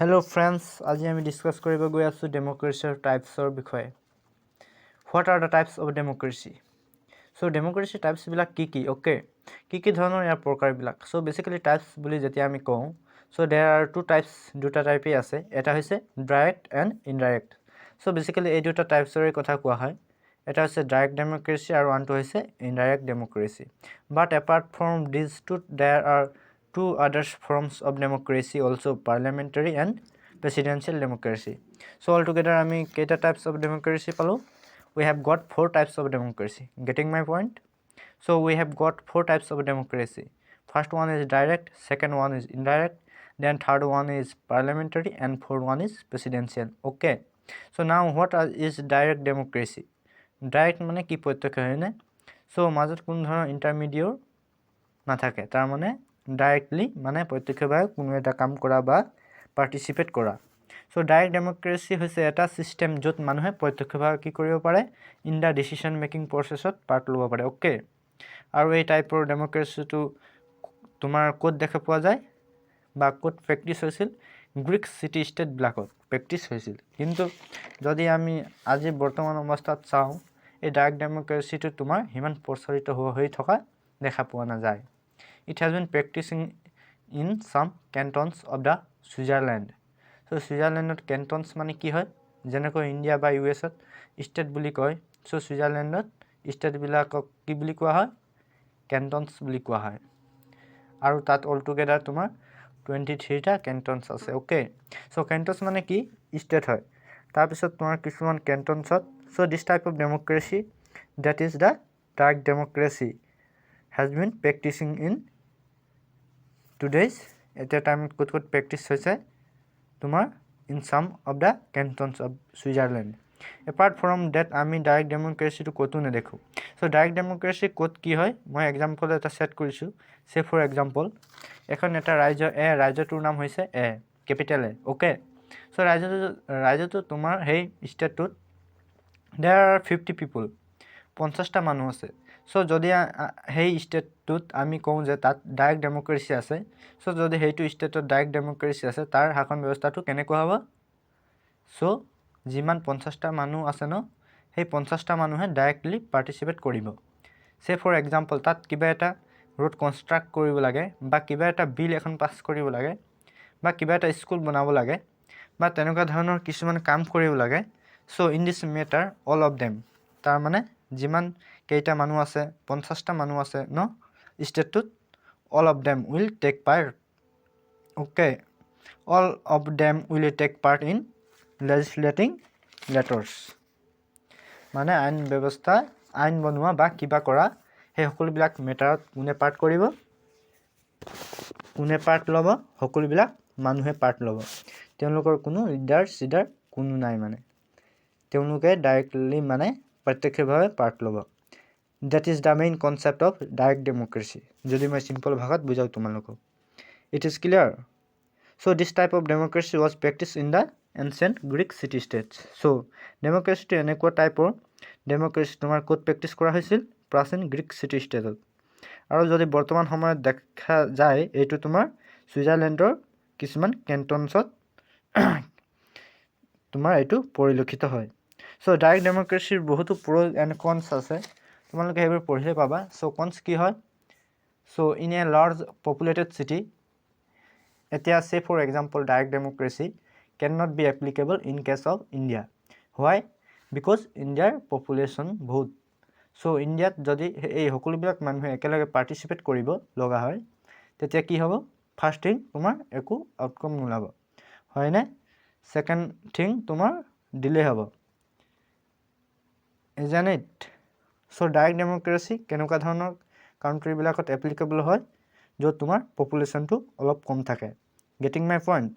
Hello friends, আজি আমি discuss কৰিব গৈ আছো ডেমোক্ৰেসিৰ টাইপছৰ বিষয়ে। What are the types of democracy? So democracy types বিলাক কি okay কি ধৰণৰ ইয়াৰ প্ৰকাৰ বিলাক। So basically types বুলি যেতিয়া আমি কওঁ, so there are two types, দুটা টাইপে আছে। এটা হৈছে direct and indirect. So basically এই দুটা টাইপছৰ কথা কোৱা হয়। এটা হৈছে direct democracy আৰু আনটো হৈছে indirect democracy. But apart from these two, there are two other forms of democracy also, parliamentary and presidential democracy. So altogether ami keita types of democracy palo? We have got 4 types of democracy. Getting my point? So we have got 4 types of democracy. First one is direct, second one is indirect, then third one is parliamentary, and fourth one is presidential. Okay, so now what is direct democracy? Direct mane ki protyeksh hoy na, so majot kun dhৰণৰ intermediate নাথাকে, তাৰ মানে directly মানে প্ৰত্যক্ষভাৱে কোনো এটা কাম কৰা বা পাৰ্টিসিপেট কৰা। সো ডাইৰেক্ট ডেমোক্ৰেসি হৈছে এটা সিস্টেম য'ত মানুহে প্ৰত্যক্ষভাৱে কি কৰিব পাৰে, ইন দা ডিসিশন মেকিং প্ৰসেছত পাৰ্ট ল'ব পাৰে। ওকে, আৰু এই টাইপৰ ডেমোক্ৰেসিটো তোমাৰ ক'ত দেখা পোৱা যায় বা ক'ত প্ৰেক্টিছ হৈছিল? গ্ৰীক সিটি ষ্টেট ব্লাকত প্ৰেক্টিছ হৈছিল। কিন্তু যদি আমি আজি বৰ্তমান অৱস্থাত চাওঁ, এই ডাইৰেক্ট ডেমোক্ৰেসিটো তোমাৰ হিমান প্ৰচলিত হৈ থকা দেখা পোৱা নাযায়। It has been practicing in some cantons of the Switzerland. So Switzerland cantons মানে কি হয়, যেনেকৈ ইণ্ডিয়া বা ইউএছত ষ্টেট বুলি কয়, so Switzerlandত ষ্টেট বিলাকক কি বুলি কোৱা হয়? কেন্টনছ বুলি কোৱা হয়। আৰু তাত অল টুগেদাৰ তোমাৰ 23টা কেন্টনছ আছে। ওকে, so কেন্টনছ মানে কি? ষ্টেট হয়। তাৰপিছত তোমাৰ কিছুমান কেন্টনছত, so this type of democracy, that is the direct democracy, has been practicing in today's at a time ক'ত practice হৈছে তোমাৰ in some of the cantons of Switzerland. Apart from that আমি direct democracy to ক'তো নেদেখো। So direct democracy ক'ত কি হয়, মই example এটা সেট কৰিছো। সে ফৰ এক্সাম্পল এখন এটা ৰাজ্যটোৰ নাম হৈছে এ, ক্যাপিটাল এ। ওকে, so ৰাজ্যটো তোমাৰ সেই ষ্টেটটোত there are 50 people, 50টা মানুহ আছে। সো যদি সেই ষ্টেটটোত আমি কওঁ যে তাত ডাইৰেক্ট ডেমোক্ৰেসি আছে, সো যদি সেইটো ষ্টেটত ডাইৰেক্ট ডেমোক্ৰেসি আছে, তাৰ শাসন ব্যৱস্থাটো কেনেকুৱা হ'ব? সো যিমান 50টা মানুহ আছে ন, সেই 50টা মানুহে ডাইৰেক্টলি পাৰ্টিসিপেট কৰিব। সে ফৰ এক্সাম্পল তাত কিবা এটা ৰোড কনষ্ট্ৰাক্ট কৰিব লাগে, বা কিবা এটা বিল এখন পাছ কৰিব লাগে, বা কিবা এটা স্কুল বনাব লাগে, বা তেনেকুৱা ধৰণৰ কিছুমান কাম কৰিব লাগে। So in this matter all of them, তাৰ মানে যিমান কেইটা মানুহ আছে, 50টা মানুহ আছে ন ষ্টেটটোত, all of them will take part. Okay, all of them will take part in legislating matters, মানে আইন ব্যৱস্থা, আইন বনোৱা বা কিবা কৰা, সেই সকলোবিলাক মেটাৰত কোনে পাৰ্ট কৰিব, কোনে পাৰ্ট ল'ব? সকলোবিলাক মানুহে পাৰ্ট ল'ব। তেওঁলোকৰ কোনো লিডাৰ কোনো নাই, মানে তেওঁলোকে ডাইৰেক্টলি মানে প্ৰত্যক্ষভাৱে পাৰ্ট ল'ব। That is the main concept of direct democracy. যদি মই simple ভাষাত বুজাও তোমালোকক। It is clear? So this type of democracy was practiced in the ancient Greek city states. So democracy to এনেকুৱা টাইপৰ ডেমোক্ৰেসি তোমাৰ ক'ত প্ৰেক্টিছ কৰা হৈছিল? প্ৰাচীন গ্ৰীক সিটি ষ্টেটত। আৰু যদি বৰ্তমান সময়ত দেখা যায়, এইটো তোমাৰ ছুইজাৰলেণ্ডৰ কিছুমান কেন্টনছত তোমাৰ এইটো পৰিলক্ষিত হয়। সো ডাইৰেক্ট ডেমোক্ৰেসিৰ বহুতো প্ৰ এণ্ড কনছ আছে, তোমালোকে সেইবোৰ পঢ়িলে পাবা। সো কনছ কি হয়? So in a large populated city, এতিয়া say for example direct democracy can not be applicable in case of India. Why? Because ইণ্ডিয়াৰ পপুলেশ্যন বহুত। সো ইণ্ডিয়াত যদি এই সকলোবিলাক মানুহে একেলগে পাৰ্টিচিপেট কৰিব লগা হয়, তেতিয়া কি হ'ব? ফাৰ্ষ্ট থিং তোমাৰ একো আউটকাম নোলাব, হয়নে? সেকেন্ড থিং তোমাৰ ডিলে হ'ব। Isn't it? সো ডাইৰেক্ট ডেমোক্ৰেসি কেনেকুৱা ধৰণৰ কাউণ্ট্ৰিবিলাকত এপ্লিকেবল হয়, য'ত তোমাৰ পপুলেশ্যনটো অলপ কম থাকে। Getting my point?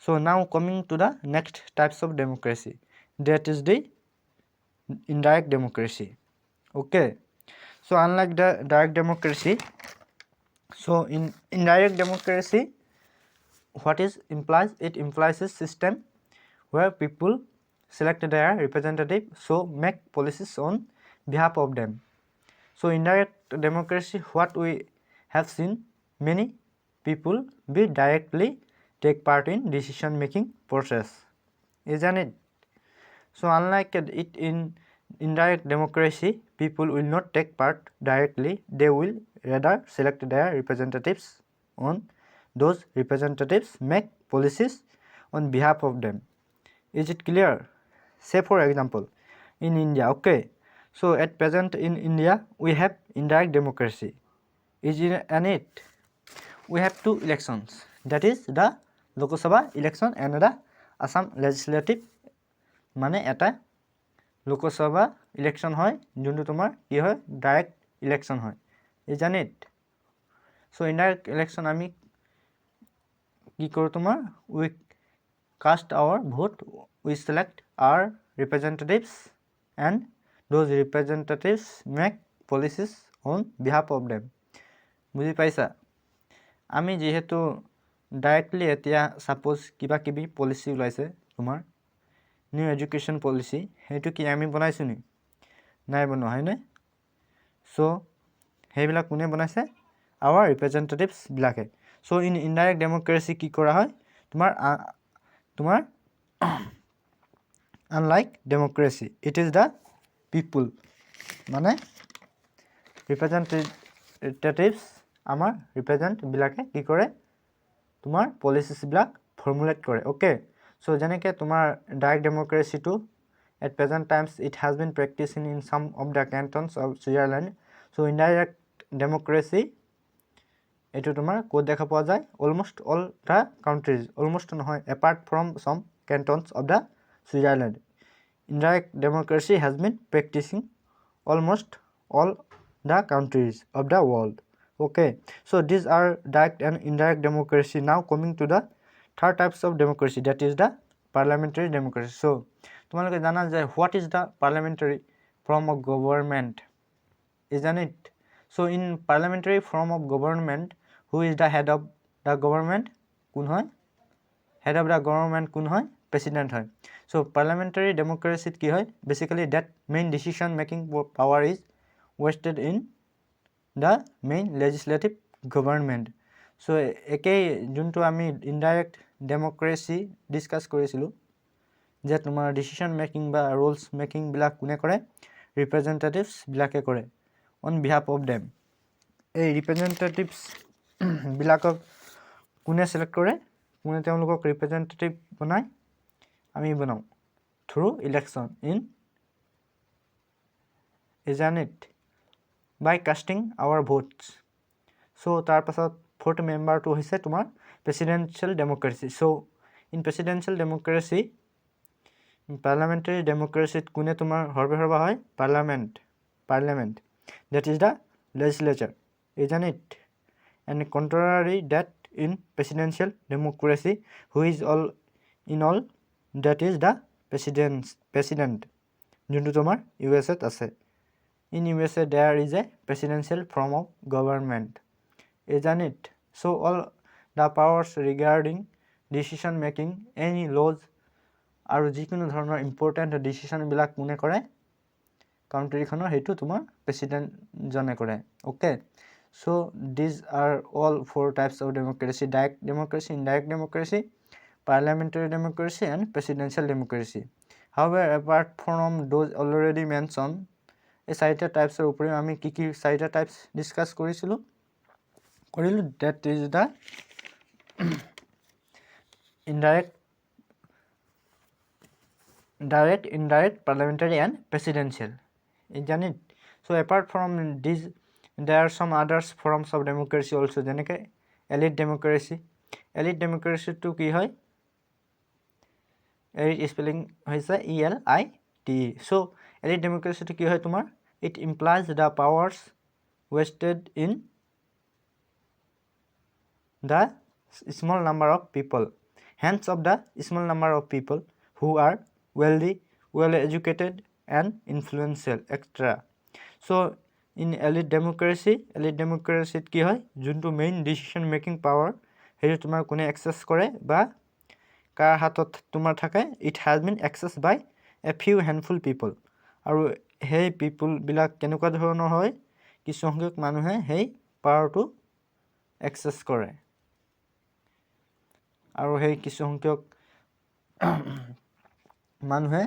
So now coming to the next types of democracy, that is the indirect democracy. Okay, so unlike the direct democracy, so in indirect democracy, what is implies? It implies a system where people select their representative, so make policies on behalf of them. So indirect democracy, what we have seen, many people be directly take part in decision making process, isn't it? So unlike it in indirect democracy, people will not take part directly. They will rather select their representatives on those representatives make policies on behalf of them. Is it clear? Say for example in India, okay, so at present in India we have indirect democracy. Isn't it? We have two elections, that is the Lok Sabha election and the Assam legislative, মানে এটা Lok Sabha election হয় যোনটো তোমাৰ কি হয় direct election হয়, isn't it? So indirect election আমি কি কৰোঁ তোমাৰ we cast our vote, we select our representatives and those representatives make policies on behalf of them. বুজি পাইছা? আমি যেহেতু ডাইৰেক্টলি এতিয়া সাপোজ কিবা কিবি পলিচি ওলাইছে তোমাৰ নিউ এডুকেশ্যন পলিচি, সেইটো কি আমি বনাইছোঁ নি? নাই বনোৱা, হয়নে? চ' সেইবিলাক কোনে বনাইছে? আৱাৰ ৰিপ্ৰেজেণ্টেটিভছবিলাকে। চ' ইন ইনডাইৰেক্ট ডেম'ক্ৰেচি কি কৰা হয় তোমাৰ unlike democracy it is the people, মানে ৰিপ্ৰেজেণ্টেটিভছ আমাৰ ৰিপ্ৰেজেণ্টবিলাকে কি কৰে তোমাৰ পলিচিছবিলাক ফৰ্মুলেট কৰে, অ'কে। চ' যেনেকৈ তোমাৰ ডাইৰেক্ট ডেম'ক্ৰেচিটো at present times it has been practicing in some of the cantons of Switzerland. So' indirect democracy এইটো তোমাৰ ক'ত দেখা পোৱা যায়? Almost all the countries, almost নহয়, apart from some cantons of the Switzerland, indirect democracy has been practicing almost all the countries of the world, okay. So these are direct and indirect democracy. Now coming to the third types of democracy, that is the parliamentary democracy. So তোমালোকে জানা যে what is the parliamentary form of government, isn't it? So in parliamentary form of government, who is the head of the government? কোন হয়? Head of the government কোন হয়? President হয়. So parliamentary democracy কি হয়? Basically that main decision making power is vested in the main legislative government. So একেই যোনটো আমি ইনডাইৰেক্ট ডেম'ক্ৰেচি ডিছকাছ কৰিছিলোঁ যে তোমাৰ ডিচিশ্যন মেকিং বা ৰুলছ মেকিংবিলাক কোনে কৰে? ৰিপ্ৰেজেণ্টেটিভছবিলাকে কৰে অন বিহাফ অফ দেম। এই ৰিপ্ৰেজেণ্টেটিভছবিলাকক কোনে ছিলেক্ট কৰে? কোনে তেওঁলোকক ৰিপ্ৰেজেণ্টেটিভ বনায়? আমি বনাওঁ through election in, isn't it? By casting our votes. So তাৰ পাছত ফৰ্থ মেম্বাৰটো হৈছে তোমাৰ presidential democracy. So' in presidential democracy, parliamentary ডেম'ক্ৰেচিত কোনে তোমাৰ সৰ্বেসৰ্বা হয়? Parliament that is the legislature, isn't it? And contrary that in presidential democracy, who is all in all, that is the president, যোনটো তোমাৰ USA আছে। In USA there is a presidential form of government, isn't it? So all the powers regarding decision making, any laws আৰু যিকোনো ধৰণৰ important ডিচিশ্যনবিলাক কোনে কৰে? কাউণ্ট্ৰিখনৰ, সেইটো তোমাৰ প্ৰেচিডেণ্টজনে কৰে, okay. So' these are all four types of democracy: direct democracy, indirect democracy, parliamentary democracy and presidential democracy. However apart from those already mention, এই চাৰিটা টাইপছৰ উপৰিও আমি কি কি চাৰিটা টাইপছ ডিছকাছ কৰিলোঁ, that is the direct, indirect, parliamentary and presidential, isn't it? So apart from these, there are some others forms of democracy also, যেনেকৈ এলিট ডেম'ক্ৰেচি। এলিট ডেম'ক্ৰেচিটো কি হয়? এলিট স্পেলিং হৈছে ELIT। চ' এলিট ডেম'ক্ৰেচিটো কি হয় তোমাৰ? It implies the powers vested in the small number of people, hands of the small number of people who are wealthy, well educated and influential, etc. So in elite democracy কি হয়? যোনটো main decision making power সেইটো তোমাৰ কোনে access কৰে বা কাৰ হাতত তোমাৰ থাকে? It has been access by a few handful people. আৰু সেই পিপুলবিলাক কেনেকুৱা ধৰণৰ হয়? কিছুসংখ্যক মানুহে সেই পাৱাৰটো এক্সেছ কৰে। আৰু সেই কিছু সংখ্যক মানুহে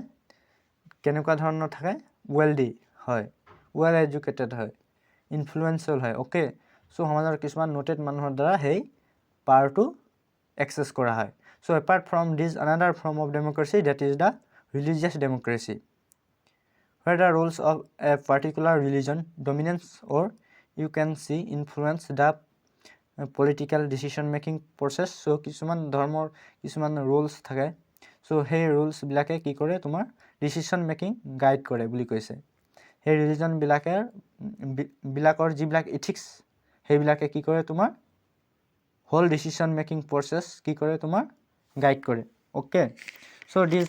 কেনেকুৱা ধৰণৰ থাকে ৱেলডি হয় ৱেল এডুকেটেড হয় ইনফ্লুৱেঞ্চিয়েল হয় অ'কে চ' সমাজৰ কিছুমান নোটেড মানুহৰ দ্বাৰা সেই পাৱাৰটো এক্সেছ কৰা হয় so' apart from this another form of democracy that is the religious democracy where the rules of a particular religion dominance or you can see influence the political decision making process so কিছুমান ধৰ্মৰ কিছুমান rules থাকে চ' সেই ৰুলছবিলাকে কি কৰে তোমাৰ decision making guide কৰে বুলি কৈছে সেই ৰিলিজনবিলাকৰ যিবিলাক ইথিক্স সেইবিলাকে কি কৰে তোমাৰ হোল ডিচিশ্যন মেকিং প্ৰচেছ কি কৰে তোমাৰ গাইড কৰে okay so' this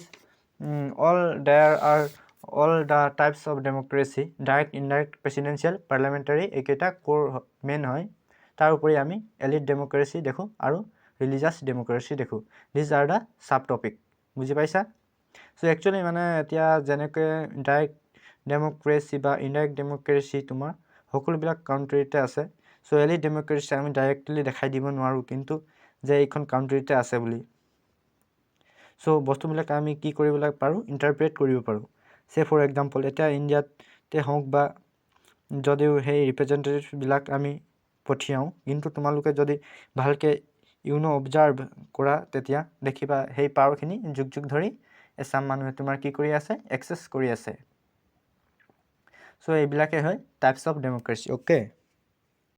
all the types of democracy direct indirect presidential parliamentary এইকেইটা কোৰ মেইন হয় তাৰ উপৰি আমি এলিট ডেম'ক্ৰেচি দেখোঁ আৰু ৰিলিজিয়াছ ডেম'ক্ৰেচি দেখোঁ দিছ আৰ দ্য চাব টপিক বুজি পাইছা চ' একচুৱেলি মানে এতিয়া যেনেকৈ ডাইৰেক্ট ডেম'ক্ৰেচি বা ইনডাইৰেক্ট ডেম'ক্ৰেচি তোমাৰ সকলোবিলাক কাউণ্ট্ৰিতে আছে চ' এলিট ডেম'ক্ৰেচি আমি ডাইৰেক্টলি দেখাই দিব নোৱাৰোঁ কিন্তু যে এইখন কাউণ্ট্ৰিতে আছে বুলি চ' বস্তুবিলাক আমি কি কৰিব পাৰোঁ ইণ্টাৰপ্ৰেট কৰিব পাৰোঁ চে ফৰ এক্সাম্পল এতিয়া ইণ্ডিয়াতে হওক বা যদিও সেই ৰিপ্ৰেজেণ্টেটিভবিলাক আমি পঠিয়াওঁ কিন্তু তোমালোকে যদি ভালকৈ অবজাৰ্ভ কৰা তেতিয়া দেখিবা সেই পাৱাৰখিনি যুগ যুগ ধৰি এছাম মানুহে তোমাৰ কি কৰি আছে এক্সেছ কৰি আছে চ' এইবিলাকে হয় টাইপছ অফ ডেম'ক্ৰেচি অ'কে